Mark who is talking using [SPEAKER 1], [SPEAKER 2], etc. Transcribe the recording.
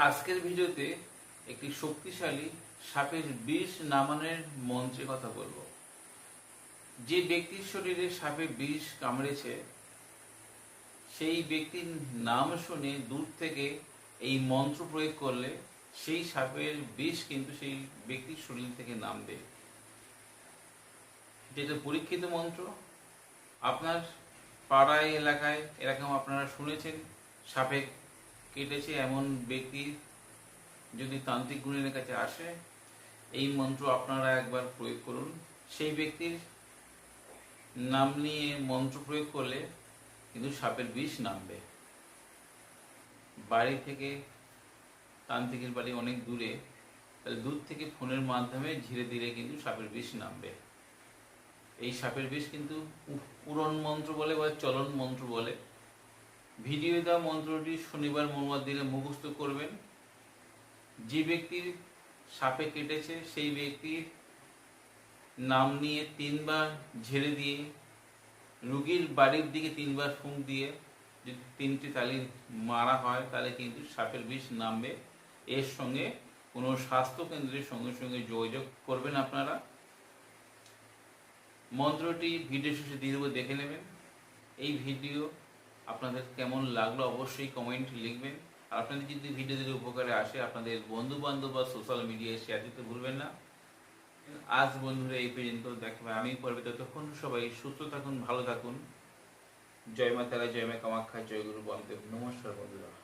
[SPEAKER 1] আজকের ভিডিওতে একটি শক্তিশালী সাপের বিষ নামানোর মন্ত্রের কথা বলবো। যে ব্যক্তির শরীরে সাপে বিষ কামড়েছে সেই ব্যক্তির নাম শুনে দূর থেকে এই মন্ত্র প্রয়োগ করলে সেই সাপের বিষ কিন্তু সেই ব্যক্তির শরীর থেকে নামবে। যেটা পরীক্ষিত মন্ত্র। আপনার পাড়ায় এলাকায় এরকম আপনারা শুনেছেন সাপে কেটেছে এমন ব্যক্তি যদি তান্ত্রিক গুণের কাছে আসে, এই মন্ত্র আপনারা একবার প্রয়োগ করুন। সেই ব্যক্তির নাম নিয়ে মন্ত্র প্রয়োগ করলে কিন্তু সাপের বিষ নামবে। বাড়ি থেকে তান্ত্রিকের বাড়ি অনেক দূরে, তাহলে দূর থেকে ফোনের মাধ্যমে ধীরে ধীরে কিন্তু সাপের বিষ নামবে। এই সাপের বিষ কিন্তু পুরন মন্ত্র বলে বা চলন মন্ত্র বলে। ভিডিও দেওয়া মন্ত্রটি শনিবার মঙ্গলবার দিনে মুখস্থ করবেন। যে ব্যক্তির সাপে কেটেছে সেই ব্যক্তির নাম নিয়ে 3 বার ঝেড়ে দিয়ে রুগীর বাড়ির দিকে 3 বার ফুঁক দিয়ে যদি 3টি তালি মারা হয় তাহলে কিন্তু সাপের বিষ নামবে। এর সঙ্গে কোনো স্বাস্থ্য কেন্দ্রের সঙ্গে সঙ্গে যোগাযোগ করবেন আপনারা। মন্ত্রটি ভিডিও শেষে দিয়ে দেবো, দেখে নেবেন। এই ভিডিও আপনাদের কেমন লাগলো অবশ্যই কমেন্ট লিখবেন। আর আপনাদের যদি ভিডিও যদি উপকারে আসে আপনাদের বন্ধু বান্ধব বা সোশ্যাল মিডিয়ায় শেয়ার দিতে ভুলবেন না। আজ বন্ধুরা এই পর্যন্ত, দেখবে আমি পড়বে। ততক্ষণ সবাই সুস্থ থাকুন, ভালো থাকুন। জয় মা তারা, জয় মা কামাখ্যা, জয় গুরু বামদেব। নমস্কার বন্ধুরা।